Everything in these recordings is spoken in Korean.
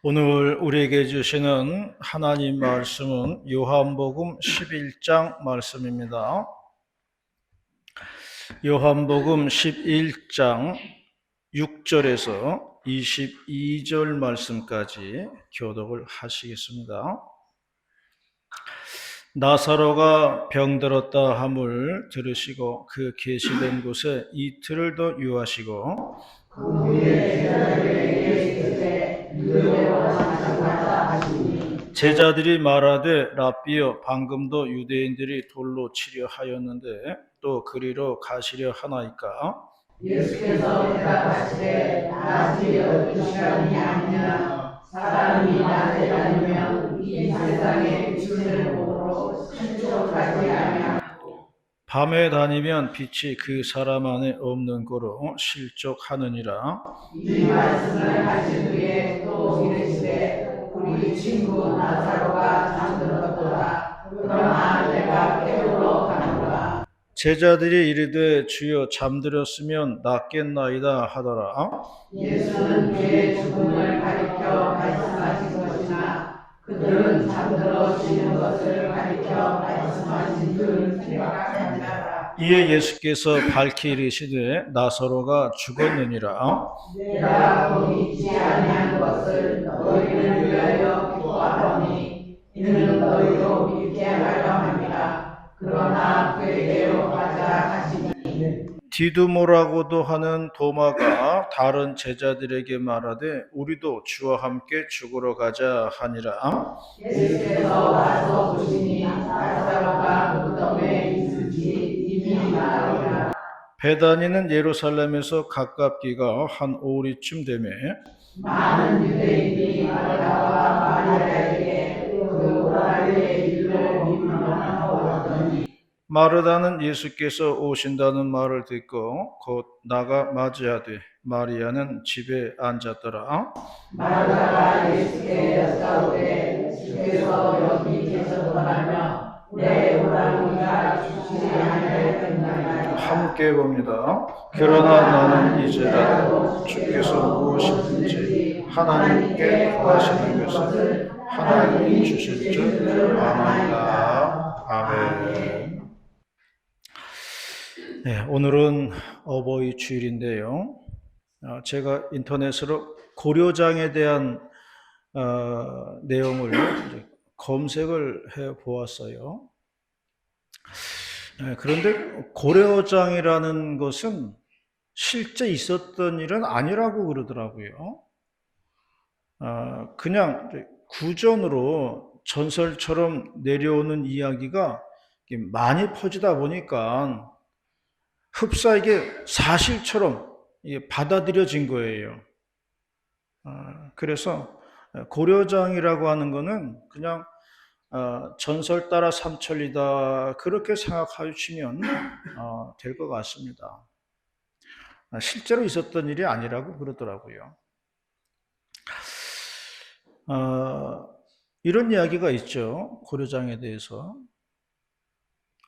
오늘 우리에게 주시는 하나님 말씀은 요한복음 11장 말씀입니다. 요한복음 11장 6절에서 22절 말씀까지 교독을 하시겠습니다. 나사로가 병들었다 함을 들으시고 그 계시된 곳에 이틀을 더 유하시고 그 후에 제자들에게 이르시되 유대에 와서 가자 하시니 제자들이 말하되 라삐여 방금도 유대인들이 돌로 치려 하였는데 또 그리로 가시려 하나이까? 예수께서 대답하시되 낮이 12시간이 아니냐 사람이 낮에 다니면 이 세상의 빛을 보므로 실족하지 아니하고 밤에 다니면 빛이 그 사람 안에 없는 고로 실족하느니라. 이 말씀을 하신 후에 또 이르시되 우리 친구 나사로가 잠들었도다. 그러나 내가 깨우러 가노라. 제자들이 이르되 주여 잠들었으면 낫겠나이다 하더라. 예수는 그의 죽음을 가리켜 말씀하신 것이나 그들은 잠들어 쉬는 것을 가리켜 말씀하신 줄 생각하니라. 이에 예수께서 밝히 이르시되 나사로가 죽었느니라. 내가 거기 있지 아니한 것을 너희를 위하여 기뻐하노니 이는 너희로 믿게 하려 함이라. 그러나 그에게로 가자 하시니 디두모라고도 하는 도마가 다른 제자들에게 말하되 우리도 주와 함께 죽으러 가자 하니라. 예수께서 와서 보시니 나사로가 무덤에 있을지 이미 나으리라. 베다니는 예루살렘에서 가깝기가 한 오리쯤 되매 많은 유대인이 마르다와 마리아에게 그 오라리의 일로 민원하러 왔더니 마르다는 예수께서 오신다는 말을 듣고 곧 나가 맞이하되 마리아는 집에 앉았더라. 마르다가 예수께 여짜오되 주께서 여기 계셨더라면 내 오라리가 죽지 아니하였겠나이까. 함께 봅니다. 그러나 나는 이제라도 주께서 무엇이든지 하나님께 구하시는 것을 하나님이 주실 줄 아나이다. 아멘. 네, 오늘은 어버이 주일인데요. 제가 인터넷으로 고려장에 대한 내용을 이제 검색을 해 보았어요. 그런데 고려장이라는 것은 실제 있었던 일은 아니라고 그러더라고요. 그냥 구전으로 전설처럼 내려오는 이야기가 많이 퍼지다 보니까 흡사 이게 사실처럼 받아들여진 거예요. 그래서 고려장이라고 하는 거는 그냥 전설 따라 삼천리다 그렇게 생각하시면 될 것 같습니다. 실제로 있었던 일이 아니라고 그러더라고요. 이런 이야기가 있죠. 고려장에 대해서.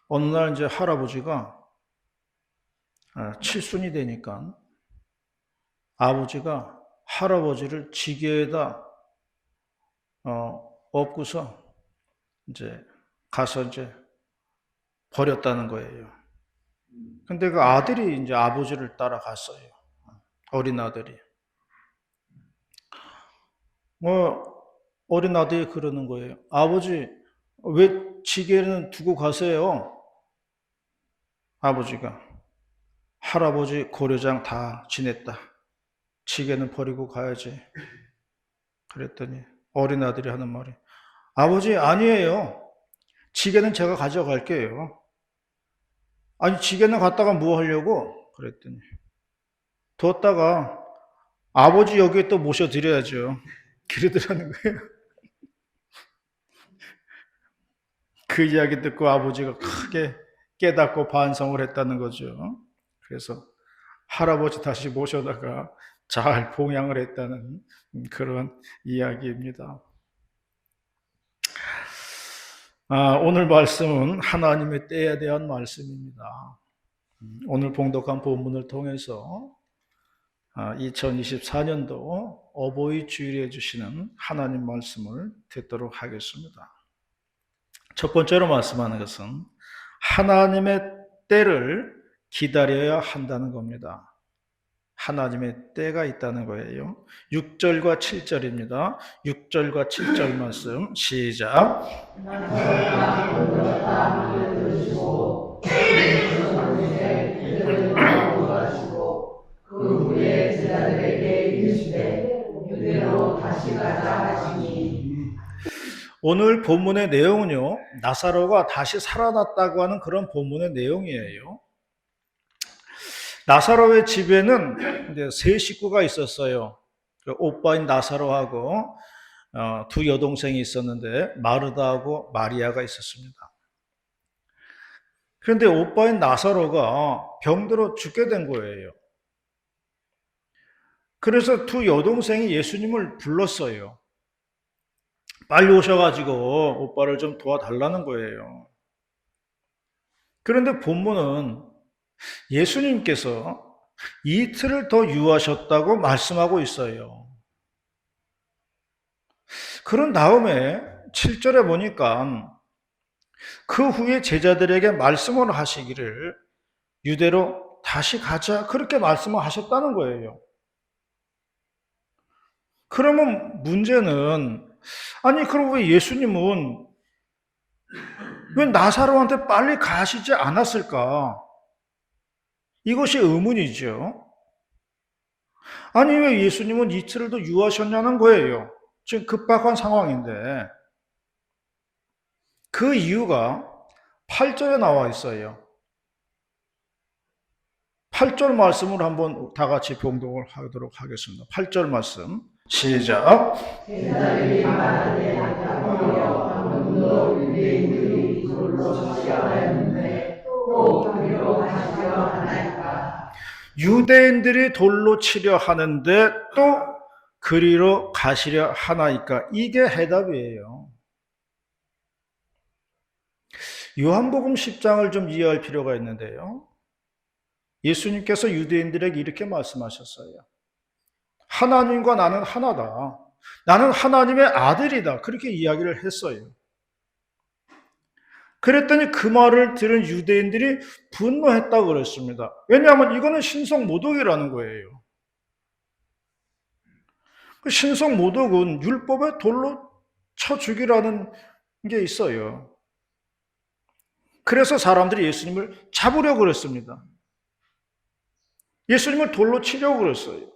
어느 날 이제 할아버지가 칠순이 되니까 아버지가 할아버지를 지게에다 엎고서 이제 가서 이제 버렸다는 거예요. 근데 그 아들이 이제 아버지를 따라갔어요. 어린 아들이. 어린 아들이 그러는 거예요. 아버지, 왜 지게는 두고 가세요? 아버지가. 할아버지 고려장 다 지냈다. 지게는 버리고 가야지. 그랬더니 어린 아들이 하는 말이 아버지 아니에요. 지게는 제가 가져갈게요. 아니 지게는 갖다가 뭐 하려고? 그랬더니 뒀다가 아버지 여기에 또 모셔드려야죠. 그러더라는 거예요. 그 이야기 듣고 아버지가 크게 깨닫고 반성을 했다는 거죠. 그래서 할아버지 다시 모셔다가 잘 봉양을 했다는 그런 이야기입니다. 오늘 말씀은 하나님의 때에 대한 말씀입니다. 오늘 봉독한 본문을 통해서 2024년도 어버이 주일에 주시는 하나님 말씀을 듣도록 하겠습니다. 첫 번째로 말씀하는 것은 하나님의 때를 기다려야 한다는 겁니다. 하나님의 때가 있다는 거예요. 6절과 7절입니다. 6절과 7절 말씀 시작. 그 후에 제자들에게 이르시되 유대로 다시 가자 하시니. 오늘 본문의 내용은요, 나사로가 다시 살아났다고 하는 그런 본문의 내용이에요. 나사로의 집에는 이제 세 식구가 있었어요. 오빠인 나사로하고 두 여동생이 있었는데 마르다하고 마리아가 있었습니다. 그런데 오빠인 나사로가 병들어 죽게 된 거예요. 그래서 두 여동생이 예수님을 불렀어요. 빨리 오셔가지고 오빠를 좀 도와달라는 거예요. 그런데 본문은 예수님께서 이틀을 더 유하셨다고 말씀하고 있어요. 그런 다음에 7절에 보니까 그 후에 제자들에게 말씀을 하시기를 유대로 다시 가자 그렇게 말씀을 하셨다는 거예요. 그러면 문제는 아니 그럼 왜 예수님은 왜 나사로한테 빨리 가시지 않았을까? 이것이 의문이죠. 아니 왜 예수님은 이틀을 더 유하셨냐는 거예요. 지금 급박한 상황인데 그 이유가 8절에 나와 있어요. 8절 말씀을 한번 다 같이 봉독을 하도록 하겠습니다. 8절 말씀 시작. 제자들이 말하되 방금도 유대인들이 돌로 치려하였는데 또 그리로 가시려 하나이까. 유대인들이 돌로 치려 하는데 또 그리로 가시려 하나이까. 이게 해답이에요. 요한복음 10장을 좀 이해할 필요가 있는데요. 예수님께서 유대인들에게 이렇게 말씀하셨어요. 하나님과 나는 하나다. 나는 하나님의 아들이다. 그렇게 이야기를 했어요. 그랬더니 그 말을 들은 유대인들이 분노했다고 그랬습니다. 왜냐하면 이거는 신성 모독이라는 거예요. 신성 모독은 율법에 돌로 쳐 죽이라는 게 있어요. 그래서 사람들이 예수님을 잡으려고 그랬습니다. 예수님을 돌로 치려고 그랬어요.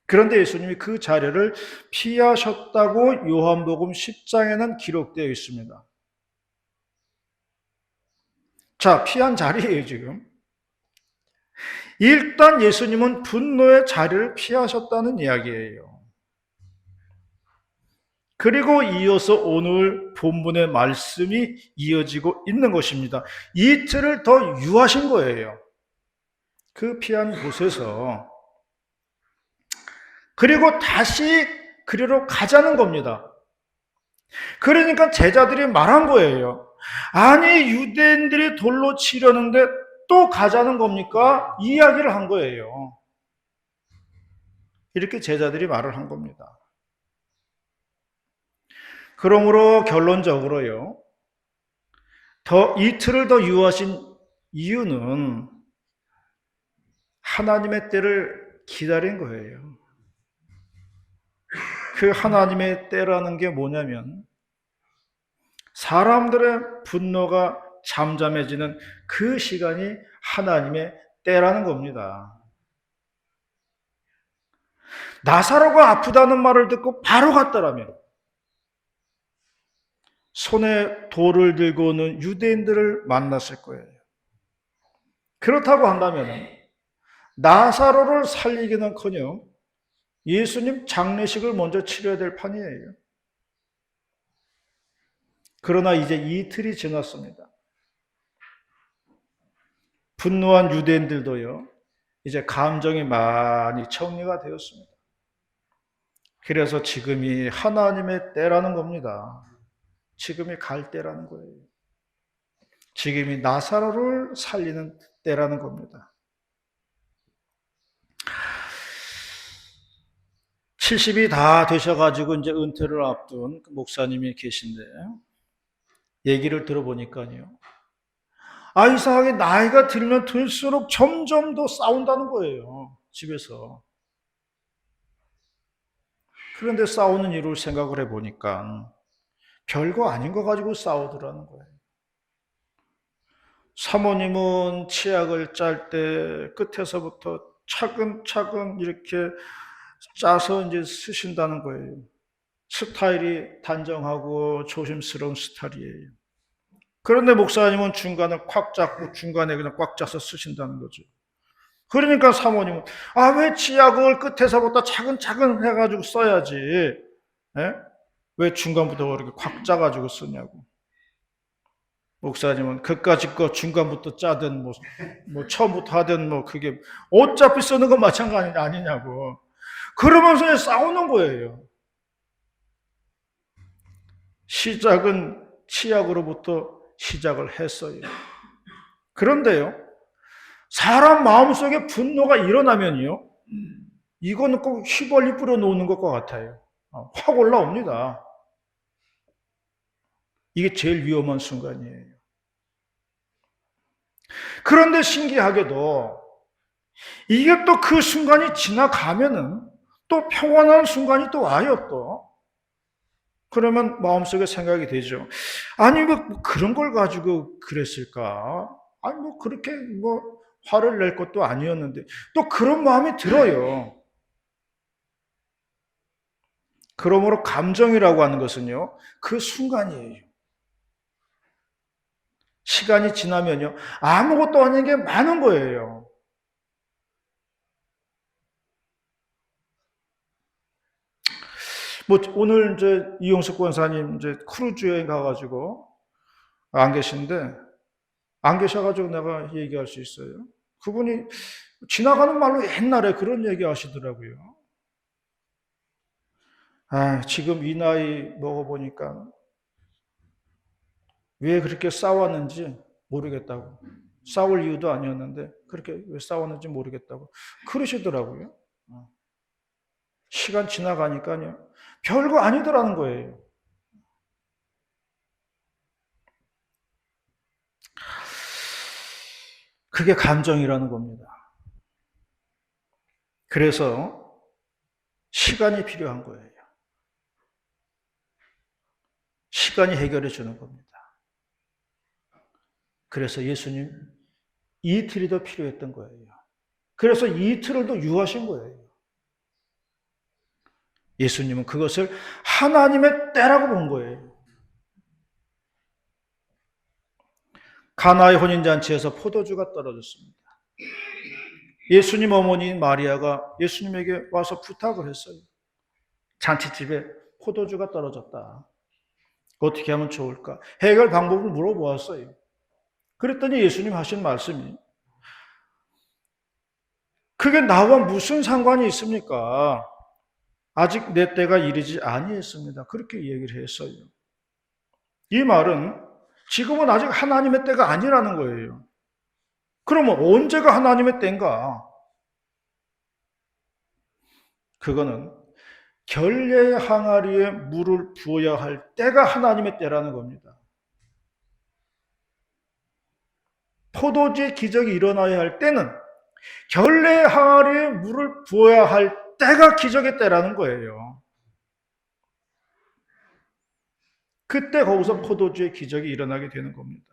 그런데 예수님이 그 자리를 피하셨다고 요한복음 10장에는 기록되어 있습니다. 자, 피한 자리예요, 지금. 일단 예수님은 분노의 자리를 피하셨다는 이야기예요. 그리고 이어서 오늘 본문의 말씀이 이어지고 있는 것입니다. 이틀을 더 유하신 거예요. 그 피한 곳에서. 그리고 다시 그리로 가자는 겁니다. 그러니까 제자들이 말한 거예요. 아니 유대인들이 돌로 치려는데 또 가자는 겁니까? 이야기를 한 거예요. 이렇게 제자들이 말을 한 겁니다. 그러므로 결론적으로요. 이틀을 더 유하신 이유는 하나님의 때를 기다린 거예요. 그 하나님의 때라는 게 뭐냐면 사람들의 분노가 잠잠해지는 그 시간이 하나님의 때라는 겁니다. 나사로가 아프다는 말을 듣고 바로 갔더라면 손에 돌을 들고 오는 유대인들을 만났을 거예요. 그렇다고 한다면 나사로를 살리기는커녕 예수님 장례식을 먼저 치러야 될 판이에요. 그러나 이제 이틀이 지났습니다. 분노한 유대인들도요, 이제 감정이 많이 정리가 되었습니다. 그래서 지금이 하나님의 때라는 겁니다. 지금이 갈 때라는 거예요. 지금이 나사로를 살리는 때라는 겁니다. 70이 다 되셔가지고 이제 은퇴를 앞둔 그 목사님이 계신데, 얘기를 들어보니까요. 이상하게 나이가 들면 들수록 점점 더 싸운다는 거예요. 집에서. 그런데 싸우는 이유를 생각을 해보니까 별거 아닌 거 가지고 싸우더라는 거예요. 사모님은 치약을 짤 때 끝에서부터 차근차근 이렇게 짜서 이제 쓰신다는 거예요. 스타일이 단정하고 조심스러운 스타일이에요. 그런데 목사님은 중간을 콱 잡고 중간에 그냥 꽉 짜서 쓰신다는 거죠. 그러니까 사모님은 왜 치약을 끝에서부터 차근차근 해가지고 써야지, 예? 왜 중간부터 그렇게 콱 짜가지고 쓰냐고. 목사님은 그까짓 거 중간부터 짜든 뭐 처음부터 하든 뭐 그게 어차피 쓰는 건 마찬가지 아니냐고. 그러면서 싸우는 거예요. 시작은 치약으로부터 시작을 했어요. 그런데요, 사람 마음속에 분노가 일어나면요, 이거는 꼭 휘발유 뿌려 놓는 것과 같아요. 확 올라옵니다. 이게 제일 위험한 순간이에요. 그런데 신기하게도 이게 또 그 순간이 지나가면은 또 평안한 순간이 또 와요, 또. 그러면 마음속에 생각이 되죠. 아니, 뭐 그런 걸 가지고 그랬을까? 아니, 뭐 그렇게 뭐 화를 낼 것도 아니었는데 또 그런 마음이 들어요. 그러므로 감정이라고 하는 것은요, 그 순간이에요. 시간이 지나면요, 아무것도 아닌 게 많은 거예요. 뭐 오늘 이제 이용석 권사님 이제 크루즈 여행 가가지고 안 계신데, 안 계셔가지고 내가 얘기할 수 있어요. 그분이 지나가는 말로 옛날에 그런 얘기 하시더라고요. 지금 이 나이 먹어보니까 왜 그렇게 싸웠는지 모르겠다고. 싸울 이유도 아니었는데 그렇게 왜 싸웠는지 모르겠다고 그러시더라고요. 시간 지나가니까요, 별거 아니더라는 거예요. 그게 감정이라는 겁니다. 그래서 시간이 필요한 거예요. 시간이 해결해 주는 겁니다. 그래서 예수님 이틀이 더 필요했던 거예요. 그래서 이틀을 더 유하신 거예요. 예수님은 그것을 하나님의 때라고 본 거예요. 가나의 혼인잔치에서 포도주가 떨어졌습니다. 예수님 어머니 마리아가 예수님에게 와서 부탁을 했어요. 잔치집에 포도주가 떨어졌다. 어떻게 하면 좋을까? 해결 방법을 물어보았어요. 그랬더니 예수님 하신 말씀이, 그게 나와 무슨 상관이 있습니까? 아직 내 때가 이르지 아니했습니다. 그렇게 얘기를 했어요. 이 말은 지금은 아직 하나님의 때가 아니라는 거예요. 그러면 언제가 하나님의 때인가? 그거는 결례의 항아리에 물을 부어야 할 때가 하나님의 때라는 겁니다. 포도주의 기적이 일어나야 할 때는 결례의 항아리에 물을 부어야 할 때가 기적의 때라는 거예요. 그때 거기서 포도주의 기적이 일어나게 되는 겁니다.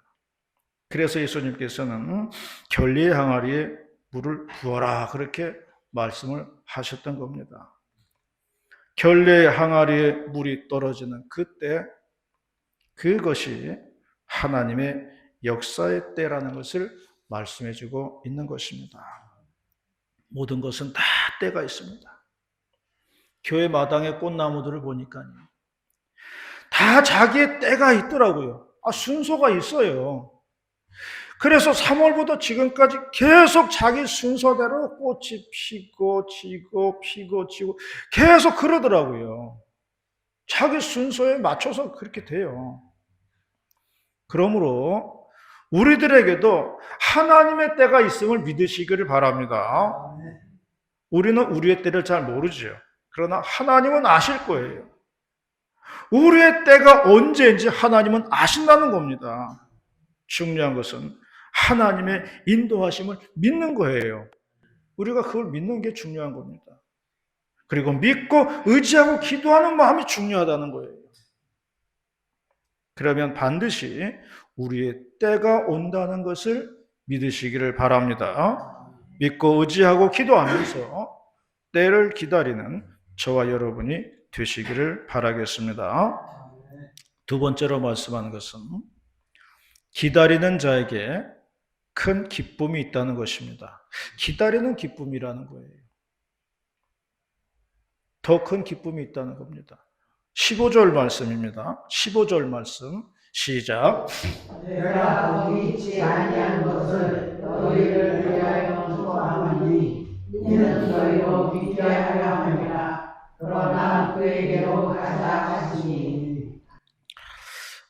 그래서 예수님께서는 결례의 항아리에 물을 부어라 그렇게 말씀을 하셨던 겁니다. 결례의 항아리에 물이 떨어지는 그때, 그것이 하나님의 역사의 때라는 것을 말씀해주고 있는 것입니다. 모든 것은 다 때가 있습니다. 교회 마당의 꽃나무들을 보니까요, 다 자기의 때가 있더라고요. 순서가 있어요. 그래서 3월부터 지금까지 계속 자기 순서대로 꽃이 피고 지고 피고 지고 계속 그러더라고요. 자기 순서에 맞춰서 그렇게 돼요. 그러므로 우리들에게도 하나님의 때가 있음을 믿으시기를 바랍니다. 우리는 우리의 때를 잘 모르죠. 그러나 하나님은 아실 거예요. 우리의 때가 언제인지 하나님은 아신다는 겁니다. 중요한 것은 하나님의 인도하심을 믿는 거예요. 우리가 그걸 믿는 게 중요한 겁니다. 그리고 믿고 의지하고 기도하는 마음이 중요하다는 거예요. 그러면 반드시 우리의 때가 온다는 것을 믿으시기를 바랍니다. 믿고 의지하고 기도하면서 때를 기다리는 저와 여러분이 되시기를 바라겠습니다. 두 번째로 말씀하는 것은 기다리는 자에게 큰 기쁨이 있다는 것입니다. 기다리는 기쁨이라는 거예요. 더 큰 기쁨이 있다는 겁니다. 15절 말씀입니다. 15절 말씀 시작. 내가 거기 있지 아니한 것을 너희를 위하여 기뻐하노니 이는 너희로 믿게 하려 함이라. 그러나 그에게로 가자 하시니.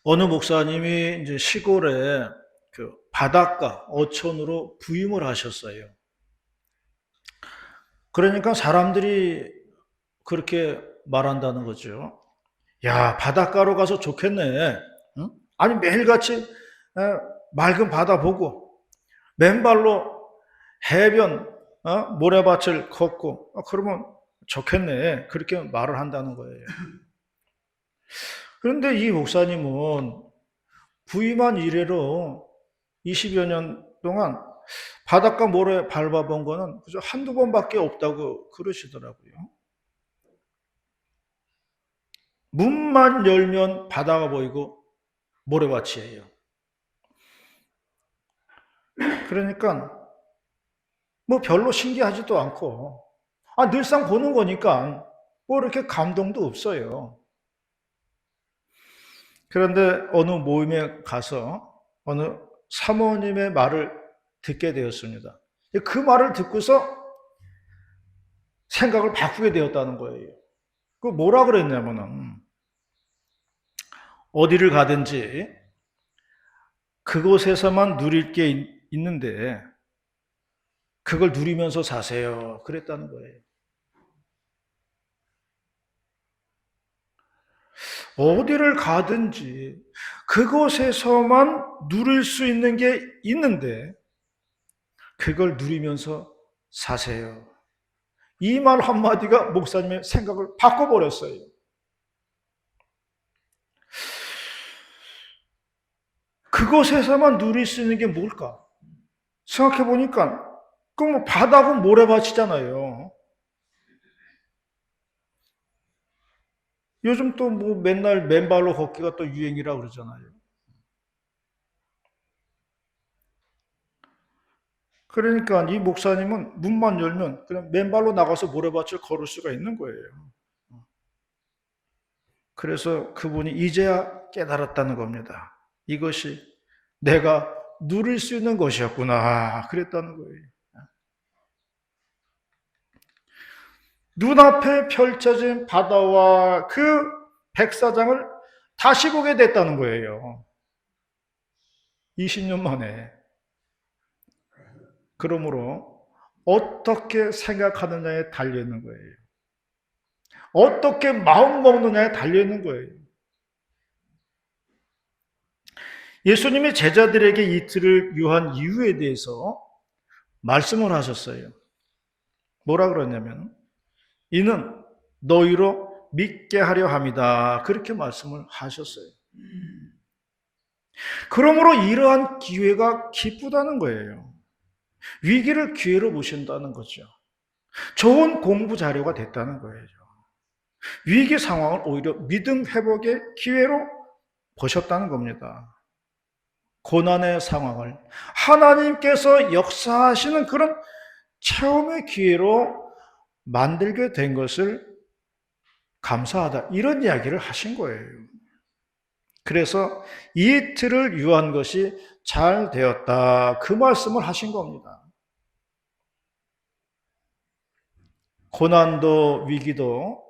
어느 목사님이 이제 시골에 그 바닷가 어촌으로 부임을 하셨어요. 그러니까 사람들이 그렇게 말한다는 거죠. 야, 바닷가로 가서 좋겠네. 응? 아니, 매일같이 맑은 바다 보고 맨발로 해변, 모래밭을 걷고 그러면 좋겠네. 그렇게 말을 한다는 거예요. 그런데 이 목사님은 부임한 이래로 20여 년 동안 바닷가 모래 밟아본 거는 그저 한두 번밖에 없다고 그러시더라고요. 문만 열면 바다가 보이고 모래밭이에요. 그러니까 뭐 별로 신기하지도 않고 늘상 보는 거니까 뭐 이렇게 감동도 없어요. 그런데 어느 모임에 가서 어느 사모님의 말을 듣게 되었습니다. 그 말을 듣고서 생각을 바꾸게 되었다는 거예요. 그 뭐라 그랬냐면은 어디를 가든지 그곳에서만 누릴 게 있는데 그걸 누리면서 사세요. 그랬다는 거예요. 어디를 가든지 그곳에서만 누릴 수 있는 게 있는데 그걸 누리면서 사세요. 이 말 한마디가 목사님의 생각을 바꿔버렸어요. 그곳에서만 누릴 수 있는 게 뭘까? 생각해 보니까 그 바다고 모래밭이잖아요. 요즘 또 맨날 맨발로 걷기가 또 유행이라고 그러잖아요. 그러니까 이 목사님은 문만 열면 그냥 맨발로 나가서 모래밭을 걸을 수가 있는 거예요. 그래서 그분이 이제야 깨달았다는 겁니다. 이것이 내가 누릴 수 있는 것이었구나. 그랬다는 거예요. 눈앞에 펼쳐진 바다와 그 백사장을 다시 보게 됐다는 거예요. 20년 만에. 그러므로 어떻게 생각하느냐에 달려있는 거예요. 어떻게 마음 먹느냐에 달려있는 거예요. 예수님이 제자들에게 이틀을 유한 이유에 대해서 말씀을 하셨어요. 뭐라 그러냐면 이는 너희로 믿게 하려 함이다. 그렇게 말씀을 하셨어요. 그러므로 이러한 기회가 기쁘다는 거예요. 위기를 기회로 보신다는 거죠. 좋은 공부 자료가 됐다는 거예요. 위기 상황을 오히려 믿음 회복의 기회로 보셨다는 겁니다. 고난의 상황을 하나님께서 역사하시는 그런 체험의 기회로 만들게 된 것을 감사하다. 이런 이야기를 하신 거예요. 그래서 이틀을 유한 것이 잘 되었다. 그 말씀을 하신 겁니다. 고난도 위기도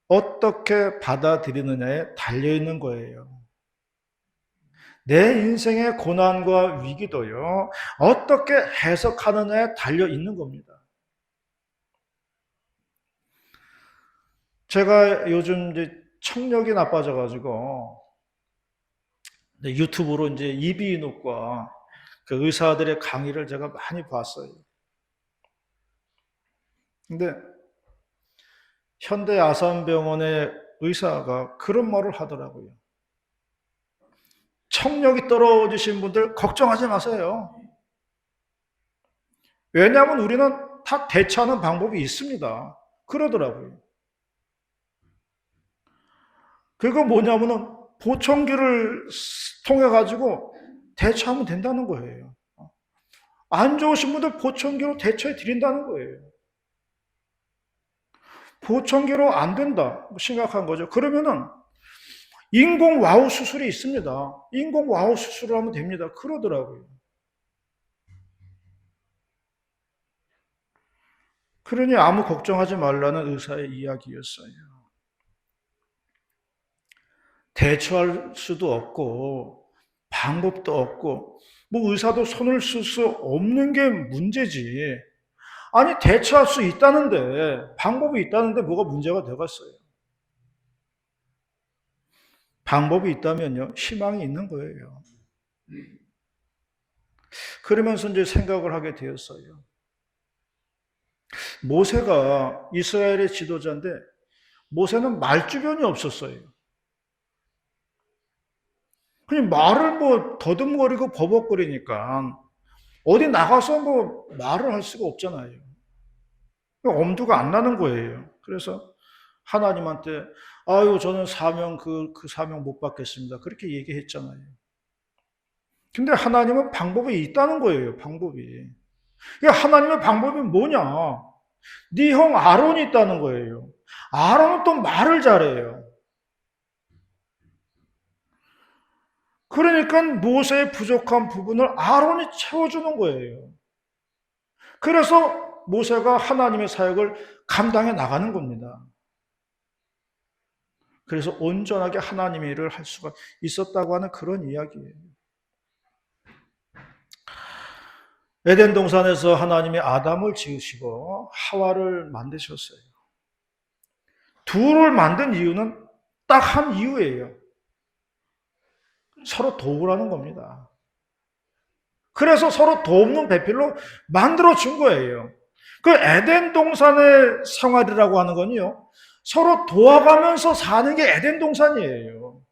어떻게 받아들이느냐에 달려있는 거예요. 내 인생의 고난과 위기도요, 어떻게 해석하느냐에 달려있는 겁니다. 제가 요즘 이제 청력이 나빠져가지고 유튜브로 이제 이비인후과 그 의사들의 강의를 제가 많이 봤어요. 근데 현대 아산병원의 의사가 그런 말을 하더라고요. 청력이 떨어지신 분들 걱정하지 마세요. 왜냐하면 우리는 다 대처하는 방법이 있습니다. 그러더라고요. 그거 뭐냐면은 보청기를 통해 가지고 대처하면 된다는 거예요. 안 좋으신 분들 보청기로 대처해 드린다는 거예요. 보청기로 안 된다. 심각한 거죠. 그러면은 인공 와우 수술이 있습니다. 인공 와우 수술을 하면 됩니다. 그러더라고요. 그러니 아무 걱정하지 말라는 의사의 이야기였어요. 대처할 수도 없고 방법도 없고 뭐 의사도 손을 쓸 수 없는 게 문제지. 아니 대처할 수 있다는데 방법이 있다는데 뭐가 문제가 되겠어요. 방법이 있다면요 희망이 있는 거예요. 그러면서 이제 생각을 하게 되었어요. 모세가 이스라엘의 지도자인데 모세는 말주변이 없었어요. 그냥 말을 뭐 더듬거리고 버벅거리니까 어디 나가서 뭐 말을 할 수가 없잖아요. 엄두가 안 나는 거예요. 그래서 하나님한테 아유 저는 사명 그 사명 못 받겠습니다. 그렇게 얘기했잖아요. 근데 하나님은 방법이 있다는 거예요. 방법이. 그러니까 하나님의 방법이 뭐냐? 네 형 아론이 있다는 거예요. 아론은 또 말을 잘해요. 그러니까 모세의 부족한 부분을 아론이 채워주는 거예요. 그래서 모세가 하나님의 사역을 감당해 나가는 겁니다. 그래서 온전하게 하나님의 일을 할 수가 있었다고 하는 그런 이야기예요. 에덴 동산에서 하나님이 아담을 지으시고 하와를 만드셨어요. 둘을 만든 이유는 딱 한 이유예요. 서로 도우라는 겁니다. 그래서 서로 돕는 배필로 만들어 준 거예요. 그 에덴 동산의 생활이라고 하는 건요. 서로 도와가면서 사는 게 에덴 동산이에요.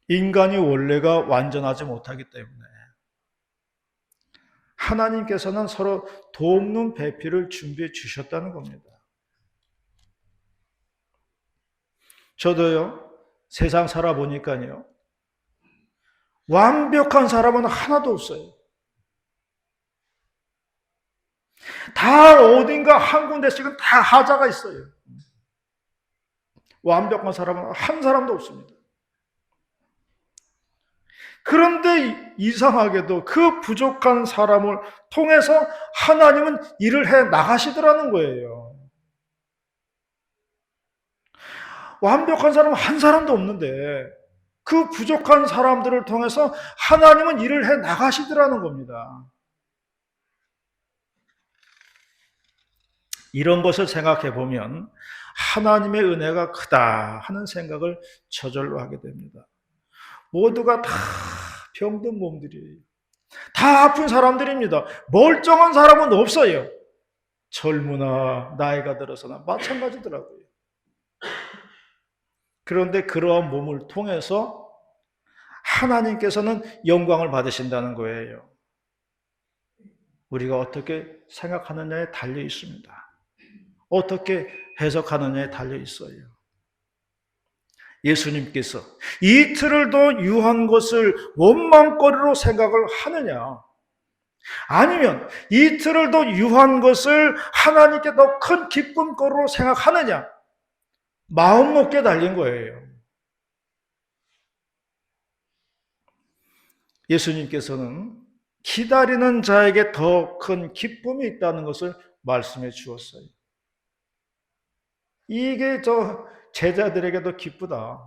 인간이 원래가 완전하지 못하기 때문에 하나님께서는 서로 돕는 배필을 준비해 주셨다는 겁니다. 저도요, 세상 살아보니까요, 완벽한 사람은 하나도 없어요. 다 어딘가 한 군데씩은 다 하자가 있어요. 완벽한 사람은 한 사람도 없습니다. 그런데 이상하게도 그 부족한 사람을 통해서 하나님은 일을 해 나가시더라는 거예요. 완벽한 사람은 한 사람도 없는데 그 부족한 사람들을 통해서 하나님은 일을 해 나가시더라는 겁니다. 이런 것을 생각해 보면 하나님의 은혜가 크다 하는 생각을 저절로 하게 됩니다. 모두가 다 병든 몸들이에요. 다 아픈 사람들입니다. 멀쩡한 사람은 없어요. 젊으나 나이가 들어서나 마찬가지더라고요. 그런데 그러한 몸을 통해서 하나님께서는 영광을 받으신다는 거예요. 우리가 어떻게 생각하느냐에 달려 있습니다. 어떻게 해석하느냐에 달려 있어요. 예수님께서 이틀을 더 유한 것을 원망거리로 생각을 하느냐, 아니면 이틀을 더 유한 것을 하나님께 더 큰 기쁨거리로 생각하느냐, 마음 먹기에 달린 거예요. 예수님께서는 기다리는 자에게 더 큰 기쁨이 있다는 것을 말씀해 주었어요. 이게 저 제자들에게도 기쁘다.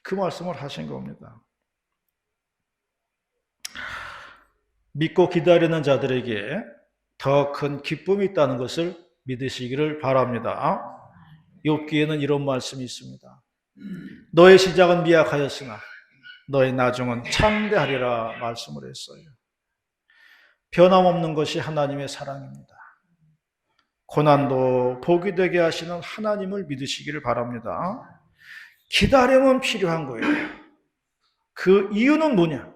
그 말씀을 하신 겁니다. 믿고 기다리는 자들에게 더 큰 기쁨이 있다는 것을 믿으시기를 바랍니다. 욥기에는 이런 말씀이 있습니다. 너의 시작은 미약하였으나 너의 나중은 창대하리라 말씀을 했어요. 변함없는 것이 하나님의 사랑입니다. 고난도 복이 되게 하시는 하나님을 믿으시기를 바랍니다. 기다림은 필요한 거예요. 그 이유는 뭐냐?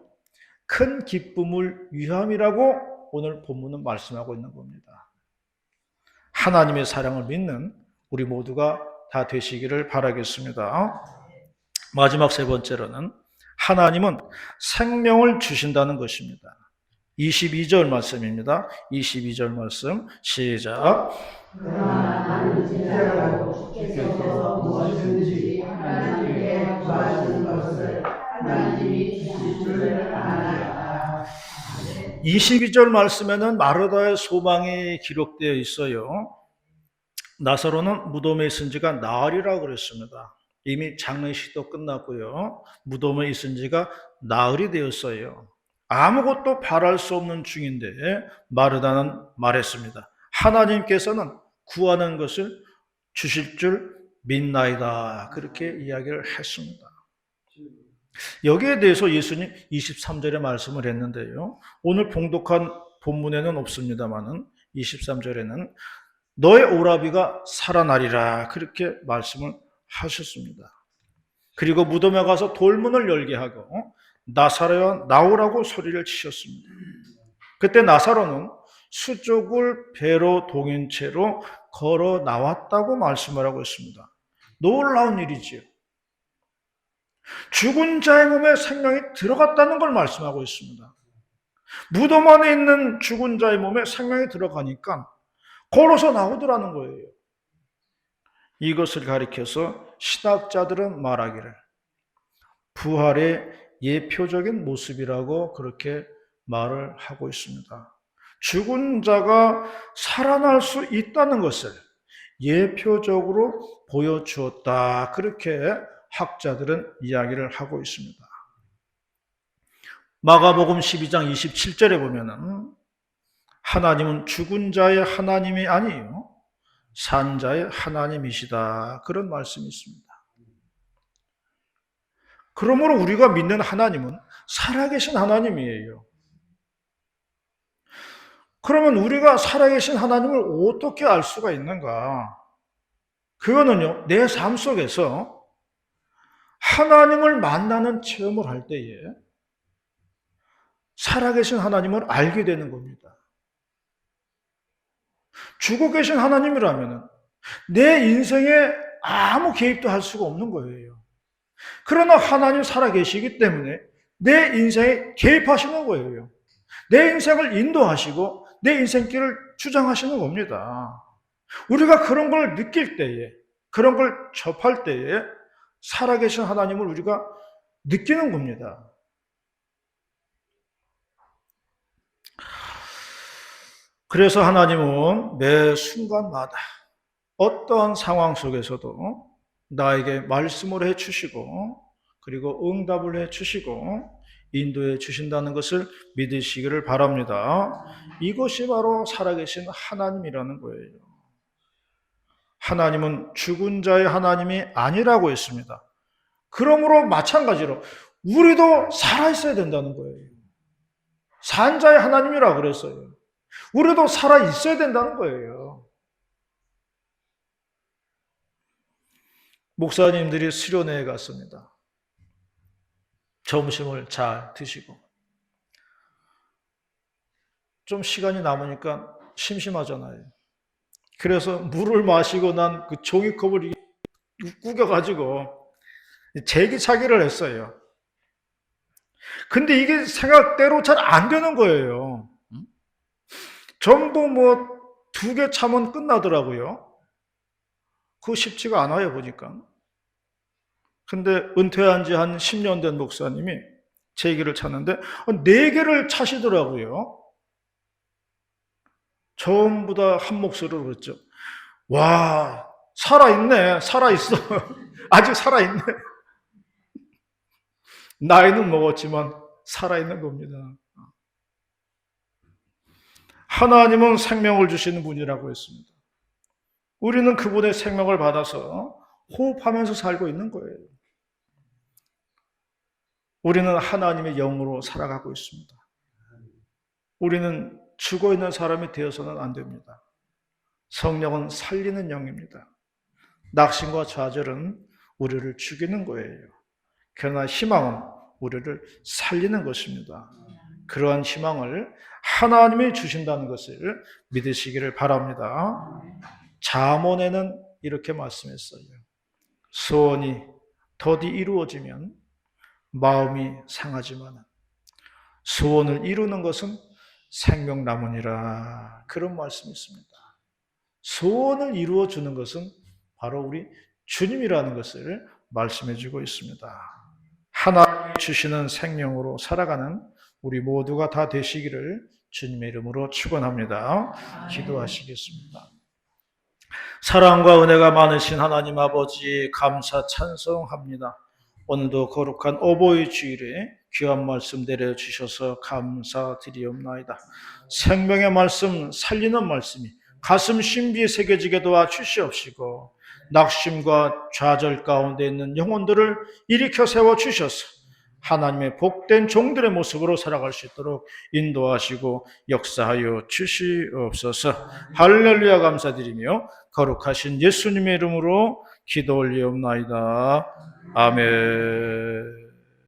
큰 기쁨을 위함이라고 오늘 본문은 말씀하고 있는 겁니다. 하나님의 사랑을 믿는 우리 모두가 다 되시기를 바라겠습니다. 마지막 세 번째로는 하나님은 생명을 주신다는 것입니다. 22절 말씀입니다. 22절 말씀 시작. 그러나 나는 진짜로 주께서 무엇이든지 하나님께 구하시는 것을 하나님이 주실 줄을 아나이다. 22절 말씀에는 마르다의 소망이 기록되어 있어요. 나사로는 무덤에 있은 지가 나흘이라고 그랬습니다. 이미 장례식도 끝났고요. 무덤에 있은 지가 나흘이 되었어요. 아무것도 바랄 수 없는 중인데 마르다는 말했습니다. 하나님께서는 구하는 것을 주실 줄 믿나이다. 그렇게 이야기를 했습니다. 여기에 대해서 예수님 23절에 말씀을 했는데요. 오늘 봉독한 본문에는 없습니다만은 23절에는 너의 오라비가 살아나리라 그렇게 말씀을 하셨습니다. 그리고 무덤에 가서 돌문을 열게 하고 나사로야 나오라고 소리를 치셨습니다. 그때 나사로는 수족을 배로 동인 채로 걸어 나왔다고 말씀을 하고 있습니다. 놀라운 일이지요. 죽은 자의 몸에 생명이 들어갔다는 걸 말씀하고 있습니다. 무덤 안에 있는 죽은 자의 몸에 생명이 들어가니까 걸어서 나오더라는 거예요. 이것을 가리켜서 신학자들은 말하기를 부활의 예표적인 모습이라고 그렇게 말을 하고 있습니다. 죽은 자가 살아날 수 있다는 것을 예표적으로 보여주었다. 그렇게 학자들은 이야기를 하고 있습니다. 마가복음 12장 27절에 보면은 하나님은 죽은 자의 하나님이 아니요 산 자의 하나님이시다. 그런 말씀이 있습니다. 그러므로 우리가 믿는 하나님은 살아계신 하나님이에요. 그러면 우리가 살아계신 하나님을 어떻게 알 수가 있는가? 그거는요, 내 삶 속에서 하나님을 만나는 체험을 할 때에 살아계신 하나님을 알게 되는 겁니다. 죽어 계신 하나님이라면 내 인생에 아무 개입도 할 수가 없는 거예요. 그러나 하나님 살아계시기 때문에 내 인생에 개입하시는 거예요. 내 인생을 인도하시고 내 인생길을 주장하시는 겁니다. 우리가 그런 걸 느낄 때에, 그런 걸 접할 때에 살아계신 하나님을 우리가 느끼는 겁니다. 그래서 하나님은 매 순간마다 어떠한 상황 속에서도 나에게 말씀을 해주시고 그리고 응답을 해주시고 인도해 주신다는 것을 믿으시기를 바랍니다. 이것이 바로 살아계신 하나님이라는 거예요. 하나님은 죽은 자의 하나님이 아니라고 했습니다. 그러므로 마찬가지로 우리도 살아있어야 된다는 거예요. 산 자의 하나님이라고 그랬어요. 우리도 살아있어야 된다는 거예요. 목사님들이 수련회에 갔습니다. 점심을 잘 드시고 좀 시간이 남으니까 심심하잖아요. 그래서 물을 마시고 난 그 종이컵을 구겨가지고 제기차기를 했어요. 근데 이게 생각대로 잘 안 되는 거예요. 전부 뭐 2개 차면 끝나더라고요. 그거 쉽지가 않아요, 보니까. 근데 은퇴한 지 한 10년 된 목사님이 제 얘기를 찾는데 4개를 차시더라고요. 전부 다 한 목소리로 그랬죠. 와, 살아있네, 살아있어. 아직 살아있네. 나이는 먹었지만 살아있는 겁니다. 하나님은 생명을 주시는 분이라고 했습니다. 우리는 그분의 생명을 받아서 호흡하면서 살고 있는 거예요. 우리는 하나님의 영으로 살아가고 있습니다. 우리는 죽어 있는 사람이 되어서는 안 됩니다. 성령은 살리는 영입니다. 낙심과 좌절은 우리를 죽이는 거예요. 그러나 희망은 우리를 살리는 것입니다. 그러한 희망을 하나님이 주신다는 것을 믿으시기를 바랍니다. 잠언에는 이렇게 말씀했어요. 소원이 더디 이루어지면 마음이 상하지만 소원을 이루는 것은 생명나무니라. 그런 말씀이 있습니다. 소원을 이루어 주는 것은 바로 우리 주님이라는 것을 말씀해 주고 있습니다. 하나님이 주시는 생명으로 살아가는 우리 모두가 다 되시기를 주님의 이름으로 축원합니다. 기도하시겠습니다. 사랑과 은혜가 많으신 하나님 아버지 감사 찬송합니다. 오늘도 거룩한 어버이 주일에 귀한 말씀 내려주셔서 감사드리옵나이다. 생명의 말씀, 살리는 말씀이 가슴 신비에 새겨지게 도와주시옵시고 낙심과 좌절 가운데 있는 영혼들을 일으켜 세워주셔서 하나님의 복된 종들의 모습으로 살아갈 수 있도록 인도하시고 역사하여 주시옵소서. 할렐루야 감사드리며 거룩하신 예수님의 이름으로 기도 올리옵나이다. 아멘.